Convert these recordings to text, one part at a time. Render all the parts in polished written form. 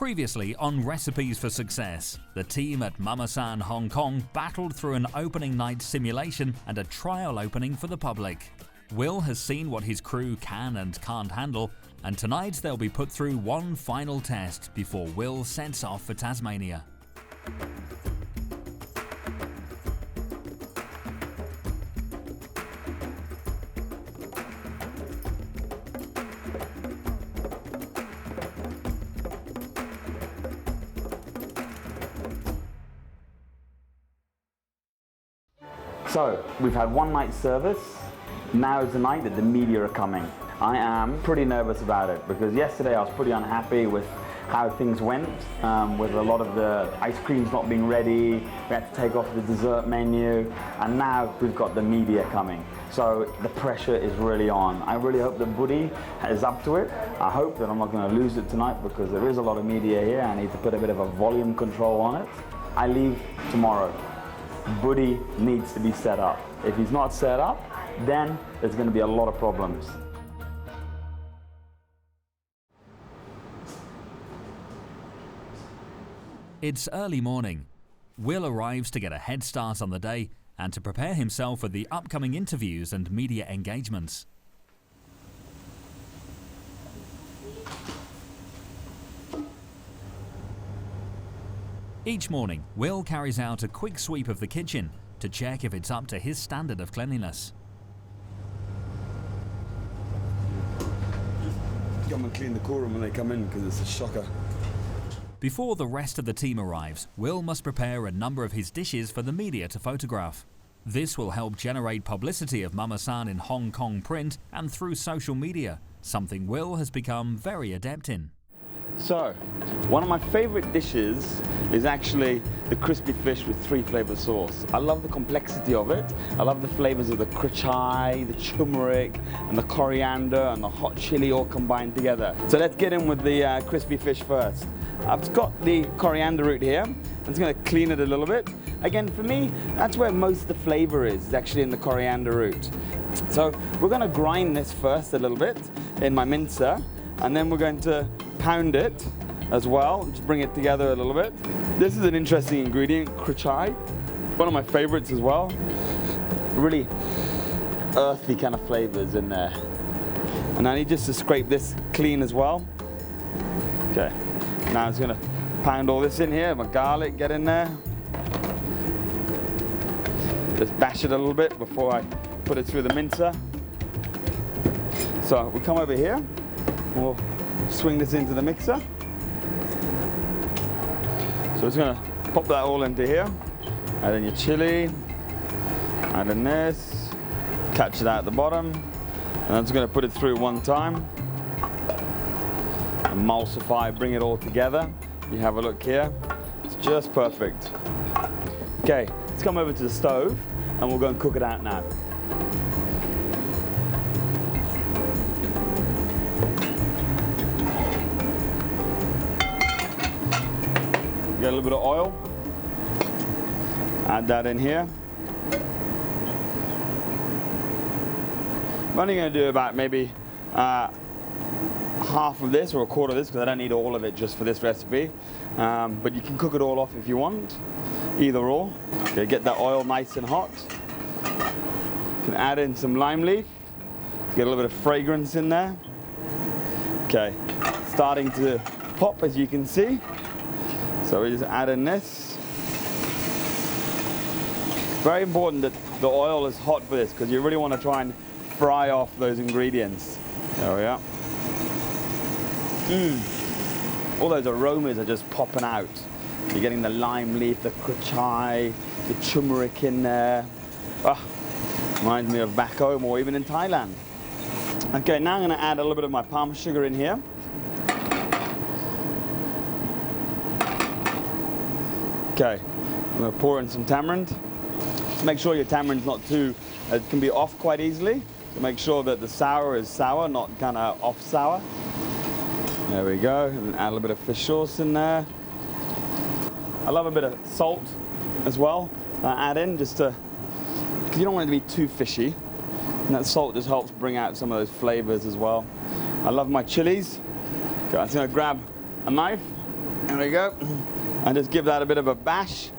Previously on Recipes for Success, the team at Mama San Hong Kong battled through an opening night simulation and a trial opening for the public. Will has seen what his crew can and can't handle, and tonight they'll be put through one final test before Will sets off for Tasmania. So, we've had one night service. Now is the night that the media are coming. I am pretty nervous about it because yesterday I was pretty unhappy with how things went, with a lot of the ice creams not being ready. We had to take off the dessert menu, and now we've got the media coming. So the pressure is really on. I really hope that Buddy is up to it. I hope that I'm not going to lose it tonight because there is a lot of media here. I need to put a bit of a volume control on it. I leave tomorrow. Buddy needs to be set up. If he's not set up, then there's going to be a lot of problems. It's early morning. Will arrives to get a head start on the day and to prepare himself for the upcoming interviews and media engagements. Each morning, Will carries out a quick sweep of the kitchen to check if it's up to his standard of cleanliness. Come and clean the cool room when they come in because it's a shocker. Before the rest of the team arrives, Will must prepare a number of his dishes for the media to photograph. This will help generate publicity of Mama San in Hong Kong print and through social media, something Will has become very adept in. So, one of my favorite dishes is actually the crispy fish with 3 flavor sauce. I love the complexity of it. I love the flavors of the krachai, the turmeric, and the coriander, and the hot chili all combined together. So let's get in with the crispy fish first. I've got the coriander root here. I'm just going to clean it a little bit. Again, for me, that's where most of the flavor is actually in the coriander root. So we're going to grind this first a little bit in my mincer, and then we're going to pound it as well, just bring it together a little bit. This is an interesting ingredient, krachai, one of my favorites as well. Really earthy kind of flavors in there. And I need just to scrape this clean as well. Okay, now I'm just gonna pound all this in here, my garlic, get in there. Just bash it a little bit before I put it through the mincer. So we come over here, we'll swing this into the mixer. So it's going to pop that all into here. Add in your chili, add in this, catch it out at the bottom, and I'm just going to put it through one time. Emulsify, bring it all together. You have a look here. It's just perfect. Okay, let's come over to the stove and we'll go and cook it out now. Get a little bit of oil, add that in here. I'm only going to do about maybe half of this or a quarter of this because I don't need all of it just for this recipe. But you can cook it all off if you want, either or. Okay, get that oil nice and hot. You can add in some lime leaf, get a little bit of fragrance in there. Okay, starting to pop as you can see. So we just add in this. Very important that the oil is hot for this because you really want to try and fry off those ingredients. There we are. All those aromas are just popping out. You're getting the lime leaf, the krachai, the turmeric in there. Reminds me of back home or even in Thailand. Okay, now I'm going to add a little bit of my palm sugar in here. Okay, I'm going to pour in some tamarind. Just make sure your tamarind's not too, it can be off quite easily. So make sure that the sour is sour, not kind of off sour. There we go, and add a little bit of fish sauce in there. I love a bit of salt as well. Add in just to, because you don't want it to be too fishy. And that salt just helps bring out some of those flavors as well. I love my chilies. Okay, I'm just going to grab a knife we go. And just give that a bit of a bash.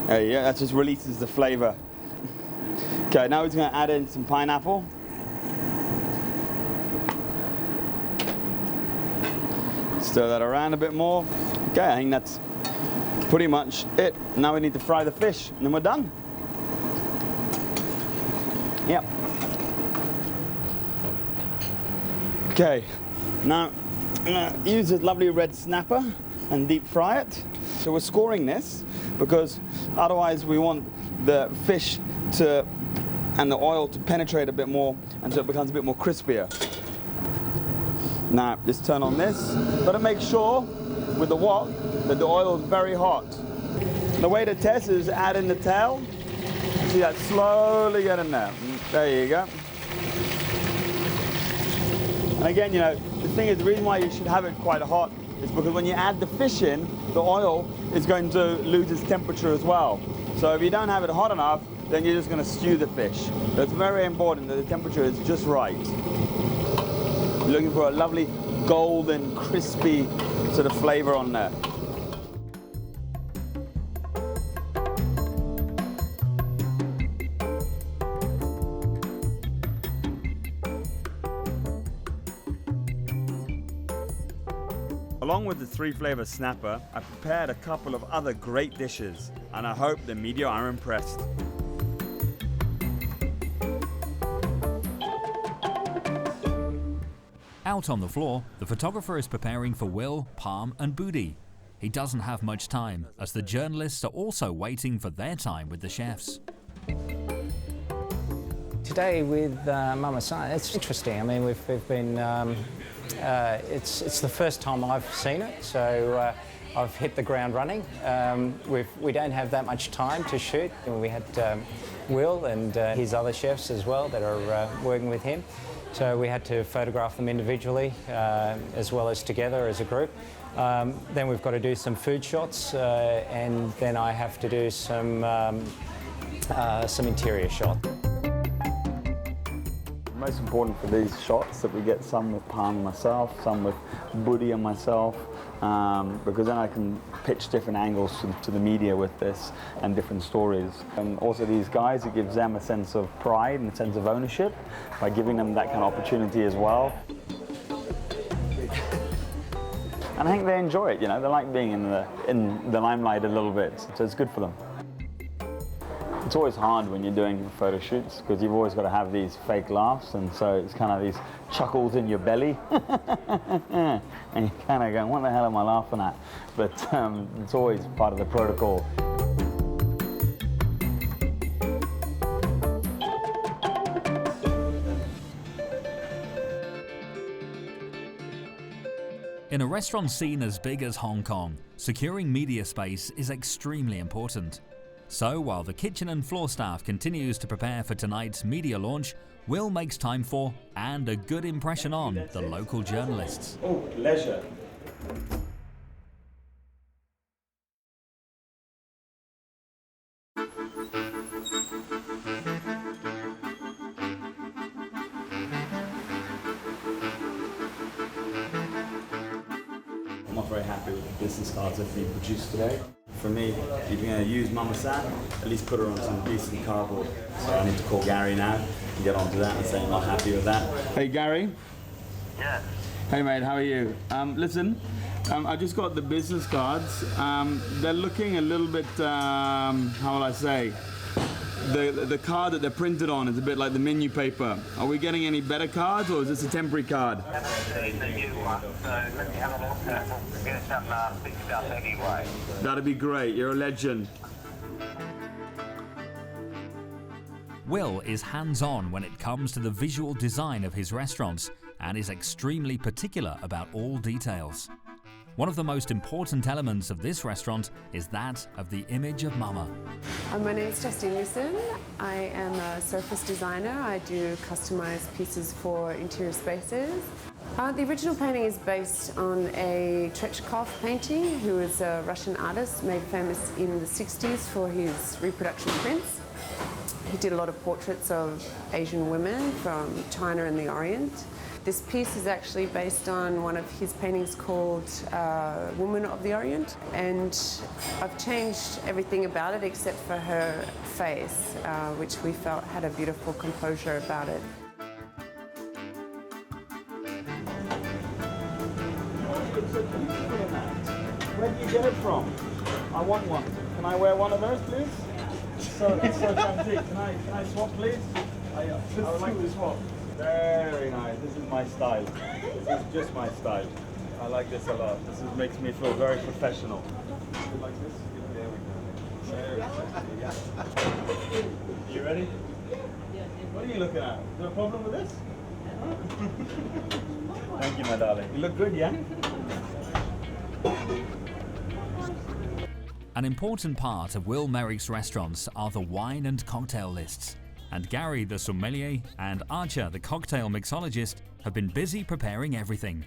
There you go, that just releases the flavor. Okay, now we're just gonna add in some pineapple. Stir that around a bit more. Okay, I think that's pretty much it. Now we need to fry the fish, and then we're done. Yep. Okay, now I'm gonna use this lovely red snapper and deep fry it. So we're scoring this because otherwise we want the fish to and the oil to penetrate a bit more until it becomes a bit more crispier. Now just turn on this. Got to make sure with the wok that the oil is very hot. The way to test is add in the tail. See that slowly get in there. There you go. And again, you know, the thing is, the reason why you should have it quite hot is because when you add the fish in, the oil is going to lose its temperature as well. So if you don't have it hot enough, then you're just going to stew the fish. So it's very important that the temperature is just right. You're looking for a lovely golden, crispy sort of flavor on there. Along with the 3-flavor snapper, I prepared a couple of other great dishes, and I hope the media are impressed. Out on the floor, the photographer is preparing for Will, Palm and Budi. He doesn't have much time, as the journalists are also waiting for their time with the chefs. Today with Mama San, it's interesting. I mean, we've been, it's the first time I've seen it, so I've hit the ground running. We don't have that much time to shoot. We had Will and his other chefs as well that are working with him. So we had to photograph them individually as well as together as a group. Then we've got to do some food shots and then I have to do some interior shots. Most important for these shots that we get some with Palm and myself, some with Budi and myself, because then I can pitch different angles to the media with this and different stories. And also these guys, it gives them a sense of pride and a sense of ownership by giving them that kind of opportunity as well. And I think they enjoy it, you know, they like being in the limelight a little bit, so it's good for them. It's always hard when you're doing photo shoots because you've always got to have these fake laughs, and so it's kind of these chuckles in your belly and you're kind of going, what the hell am I laughing at? But it's always part of the protocol. In a restaurant scene as big as Hong Kong, securing media space is extremely important. So while the kitchen and floor staff continues to prepare for tonight's media launch, Will makes time for and a good impression on the local journalists. Oh, pleasure. I'm not very happy with the business cards that have been produced today. For me, if you're going to use Mama San, at least put her on some decent cardboard. So I need to call Gary now and get onto that and say I'm not happy with that. Hey Gary. Yeah. Hey mate, how are you? Listen, I just got the business cards. They're looking a little bit, how will I say? The card that they're printed on is a bit like the menu paper. Are we getting any better cards, or is this a temporary card? It's a new one, so let me have a look at it. We'll get some fixed up anyway. That'd be great, you're a legend. Will is hands-on when it comes to the visual design of his restaurants and is extremely particular about all details. One of the most important elements of this restaurant is that of the image of Mama. My name is Justine Wilson. I am a surface designer. I do customized pieces for interior spaces. The original painting is based on a Tretyakov painting, who is a Russian artist made famous in the 60s for his reproduction prints. He did a lot of portraits of Asian women from China and the Orient. This piece is actually based on one of his paintings called Woman of the Orient, and I've changed everything about it except for her face, which we felt had a beautiful composure about it. Where did you get it from? I want one. Can I wear one of those, please? It's so fancy. Can I swap, please? I would like to swap. Very nice. This is my style. This is just my style. I like this a lot. Makes me feel very professional. You like this? There we go. Very sexy, yeah. You ready? What are you looking at? Is there a problem with this? Thank you, my darling. You look good, yeah? An important part of Will Meyrick's restaurants are the wine and cocktail lists, and Gary, the sommelier, and Archer, the cocktail mixologist, have been busy preparing everything.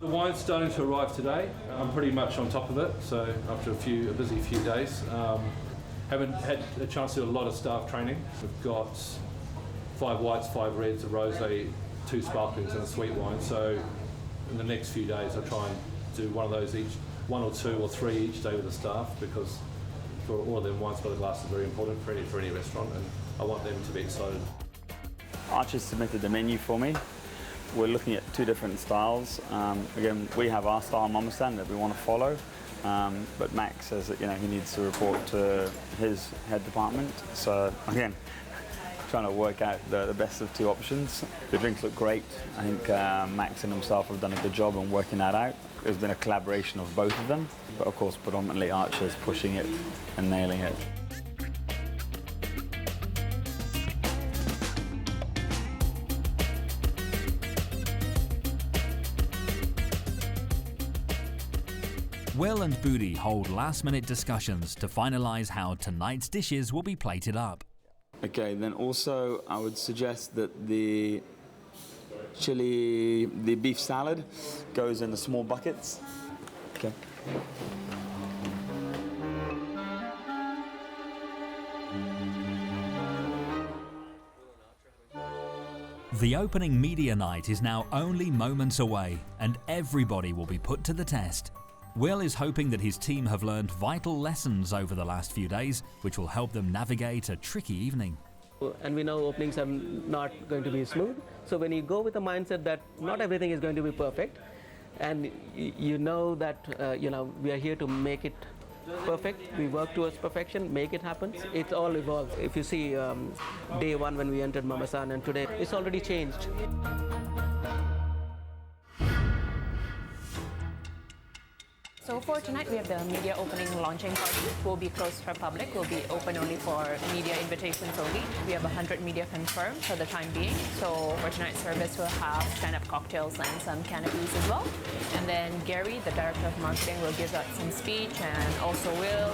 The wine's starting to arrive today. I'm pretty much on top of it, so after a busy few days. Haven't had a chance to do a lot of staff training. We've got 5 whites, 5 reds, a rosé, 2 sparklings and a sweet wine, so in the next few days I'll try and do one of those each, 1 or 2 or 3 each day with the staff, because for all of them, wine by the glass is very important for any restaurant, and I want them to be excited. Archer submitted the menu for me. We're looking at 2 different styles. Again, we have our style Mama San that we want to follow, but Max says that he needs to report to his head department. So again, trying to work out the best of 2 options. The drinks look great. I think Max and himself have done a good job on working that out. There's been a collaboration of both of them, but of course predominantly Archer's pushing it and nailing it. Will and Booty hold last-minute discussions to finalise how tonight's dishes will be plated up. Okay, then also I would suggest that the beef salad goes in the small buckets. Okay. The opening media night is now only moments away, and everybody will be put to the test. Will is hoping that his team have learned vital lessons over the last few days, which will help them navigate a tricky evening. And we know openings are not going to be smooth. So when you go with a mindset that not everything is going to be perfect, and you know that we are here to make it perfect, we work towards perfection, make it happen. It all evolves. If you see day 1 when we entered Mama San and today, it's already changed. So for tonight, we have the media opening launching party. Will be closed for public. Will be open only for media invitations only. We have 100 media confirmed for the time being. So for tonight's service, we'll have stand-up cocktails and some canopies as well. And then Gary, the director of marketing, will give out some speech, and also Will.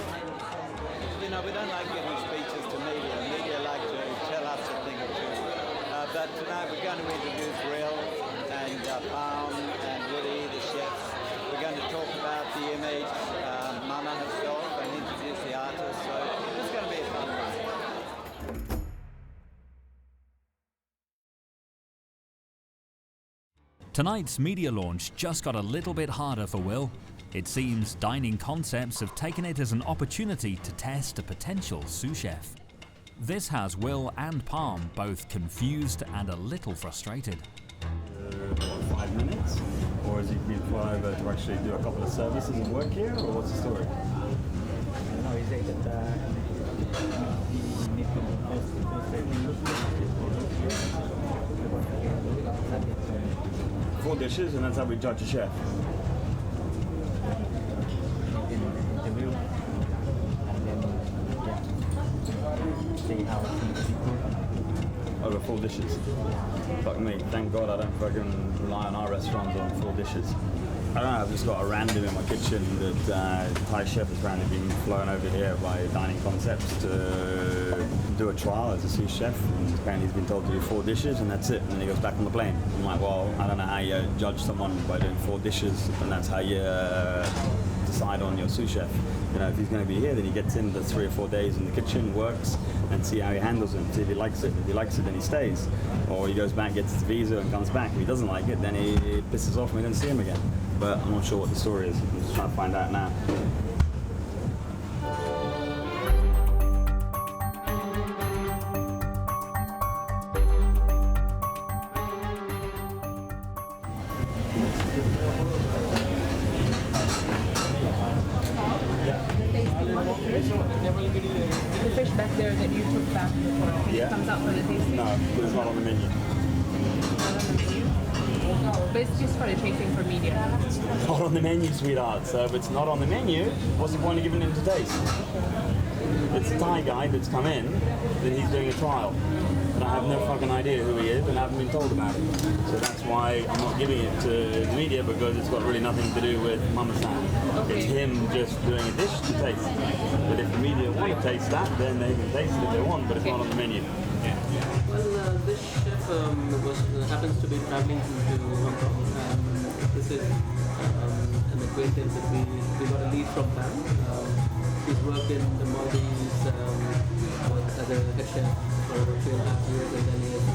We don't like giving speeches to media. Media like to tell us a thing or 2. But tonight we're going to introduce Will and Palm and Woody, the chefs. We're going to talk about the image, Mama herself, and introduce the artist. So it's going to be a fun one. Tonight's media launch just got a little bit harder for Will. It seems Dining Concepts have taken it as an opportunity to test a potential sous chef. This has Will and Palm both confused and a little frustrated. 5 minutes? Or has he been fly over to actually do a couple of services and work here, or what's the story? No, he said that he needs to do 4 dishes, and that's how we judge a chef. interview, and then see how he could. Over 4 dishes. Fuck me, thank God I don't fucking rely on our restaurants on 4 dishes. I don't know, I've just got a random in my kitchen that Thai chef has randomly been flown over here by Dining Concepts to do a trial as a sous chef. And apparently he's been told to do 4 dishes and that's it, and then he goes back on the plane. I'm like, well, I don't know how you judge someone by doing 4 dishes, and that's how you decide on your sous chef. You know, if he's going to be here, then he gets in the 3 or 4 days in the kitchen, works, and see how he handles it, see if he likes it. If he likes it, then he stays. Or he goes back, gets his visa, and comes back. If he doesn't like it, then he pisses off and we don't see him again. But I'm not sure what the story is. I'm just trying to find out now. The fish back there that you took back before, it comes out for the tasting? No, but it's not on the menu. But it's just for the tasting for media. It's not on the menu, sweetheart. So if it's not on the menu, what's the point of giving him to taste? It's a Thai guy that's come in, then he's doing a trial. And I have no fucking idea who he is and I haven't been told about it. So that's why I'm not giving it to the media, because it's got really nothing to do with Mama San. Okay. It's him just doing a dish to taste. But if the media want to taste that, then they can taste it if they want, but it's not on the menu. Well, this chef happens to be traveling to Hong Kong. This is an acquaintance that we got a lead from Pam. He's worked in the Maldives as a head chef for over 3.5 years, and then he has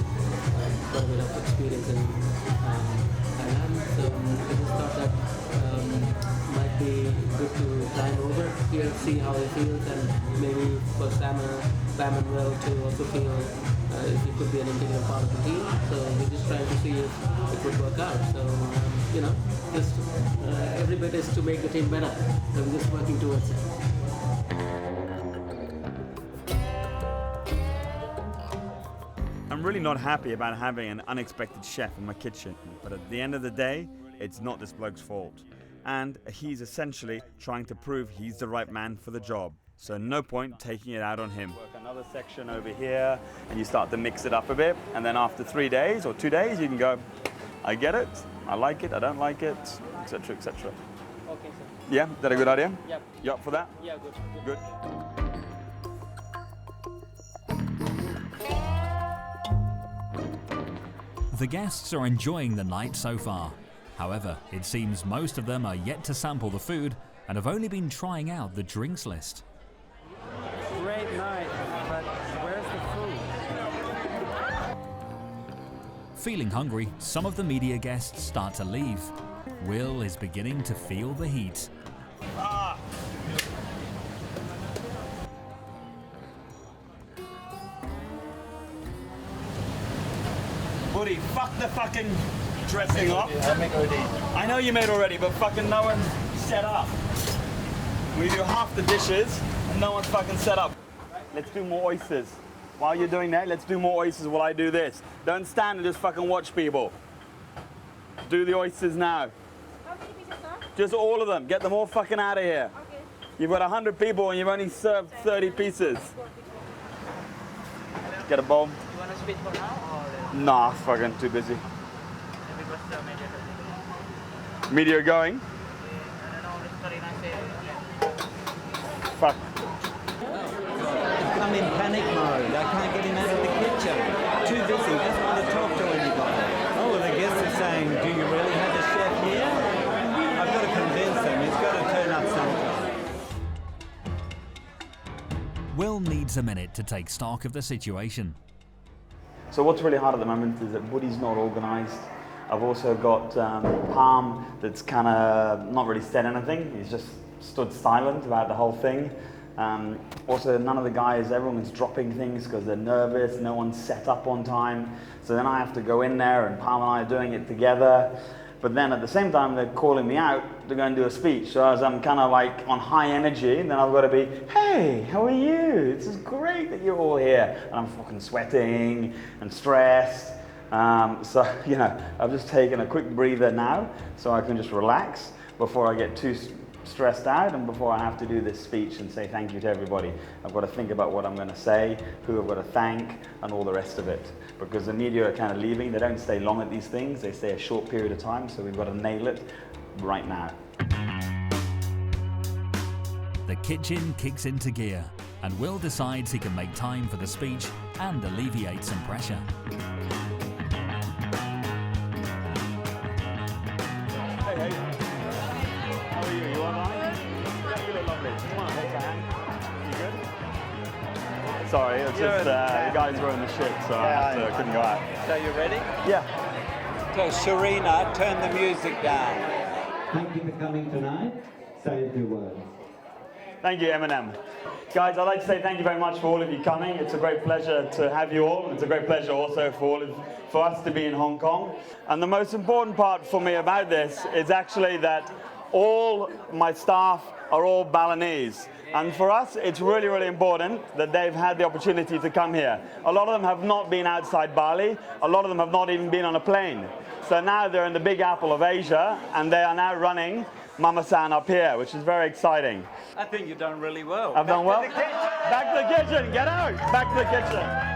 got a bit of experience in Thailand. So I just thought that might be good to dine over here, see how he feels, and maybe for Pam and Will to also feel if he could be an integral part of the team. So we're just trying to see if it would work out. So, you know, just every bit is to make the team better. So we're just working towards it. I'm really not happy about having an unexpected chef in my kitchen, but at the end of the day, it's not this bloke's fault. And he's essentially trying to prove he's the right man for the job. So no point taking it out on him. Work another section over here, and you start to mix it up a bit, and then after 3 days or 2 days, you can go, I get it, I like it, I don't like it, etc., etc. Okay, sir. Yeah, is that a good idea? Yep. You up for that? Yeah, good. Good. The guests are enjoying the night so far. However, it seems most of them are yet to sample the food and have only been trying out the drinks list. Great night, but where's the food? Feeling hungry, some of the media guests start to leave. Will is beginning to feel the heat. Buddy, fuck the fucking dressing off. I know you made already, but fucking no one's set up. We do half the dishes and no one's fucking set up. Let's do more oysters. While you're doing that, let's do more oysters while I do this. Don't stand and just fucking watch people. Do the oysters now. How many pieces are? Just all of them. Get them all fucking out of here. Okay. You've got 100 people and you've only served 30 pieces. Get a bowl. You want to split for now, or? Nah, fucking too busy. Media going? Fuck. I'm in panic mode. I can't get him out of the kitchen. Too busy, doesn't want to talk to anybody. Oh, well, the guests are saying, do you really have a chef here? I've got to convince him. He's got to turn up sometime. Will needs a minute to take stock of the situation. So what's really hard at the moment is that Woody's not organised. I've also got Palm that's kind of not really said anything. He's just stood silent about the whole thing. Also, none of the guys, everyone's dropping things because they're nervous, no one's set up on time. So then I have to go in there and Palm and I are doing it together. But then at the same time, they're calling me out to go and do a speech. So as I'm kind of like on high energy, then I've got to be, hey, how are you? This is great that you're all here. And I'm fucking sweating and stressed. So, you know, I've just taken a quick breather now so I can just relax before I get too stressed out and before I have to do this speech and say thank you to everybody. I've got to think about what I'm going to say, who I've got to thank, and all the rest of it. Because the media are kind of leaving. They don't stay long at these things. They stay a short period of time, so we've got to nail it right now. The kitchen kicks into gear, and Will decides he can make time for the speech and alleviate some pressure. Hey, how are you? You all right? Yeah, you look lovely. Come on. Sorry, it's just the guys were in the ship, so I couldn't go out. So you ready? Yeah. So Serena, turn the music down. Thank you for coming tonight. Say a few words. Thank you, Eminem. Guys, I'd like to say thank you very much for all of you coming. It's a great pleasure to have you all. It's a great pleasure also for us to be in Hong Kong. And the most important part for me about this is actually that all my staff are all Balinese. And for us, it's really, really important that they've had the opportunity to come here. A lot of them have not been outside Bali. A lot of them have not even been on a plane. So now they're in the Big Apple of Asia, and they are now running Mama San up here, which is very exciting. I think you've done really well. I've done well? Back to the kitchen, get out! Back to the kitchen.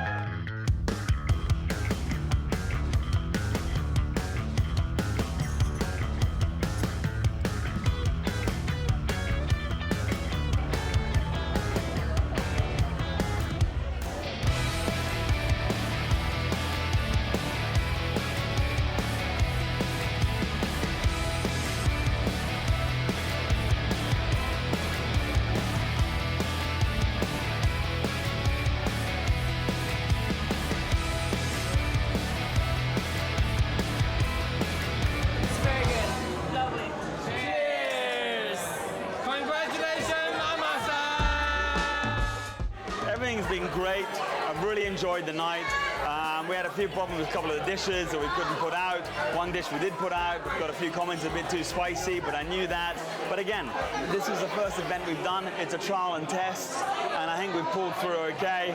Everything's been great. I've really enjoyed the night. We had a few problems with a couple of the dishes that we couldn't put out. One dish we did put out. Got a few comments a bit too spicy, but I knew that. But again, this is the first event we've done. It's a trial and test, and I think we've pulled through okay.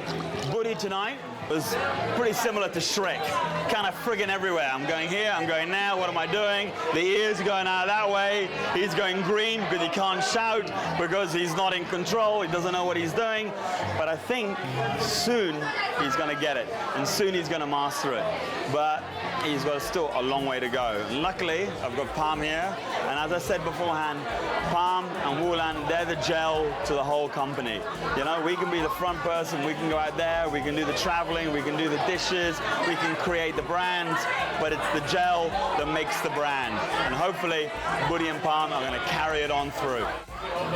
Buddy tonight was pretty similar to Shrek. Kind of friggin' everywhere. I'm going here, I'm going now, what am I doing? The ears are going out that way. He's going green because he can't shout because he's not in control. He doesn't know what he's doing. But I think soon he's going to get it, and soon he's going to master it. But he's got still a long way to go. And luckily, I've got Palm here, and as I said beforehand, Palm and Wulan, they're the gel to the whole company. You know, we can be the front person, we can go out there, we can do the traveling, we can do the dishes, we can create the brand, but it's the gel that makes the brand. And hopefully, Buddy and Palm are going to carry it on through.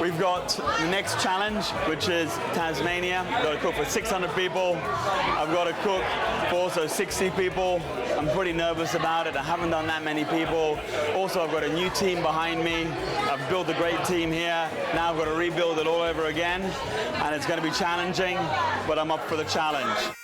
We've got the next challenge, which is Tasmania. I've got to cook for 600 people. I've got to cook for also 60 people. I'm pretty nervous about it. I haven't done that many people. Also, I've got a new team behind me. I've built a great team here. Now I've got to rebuild it all over again. And it's going to be challenging, but I'm up for the challenge.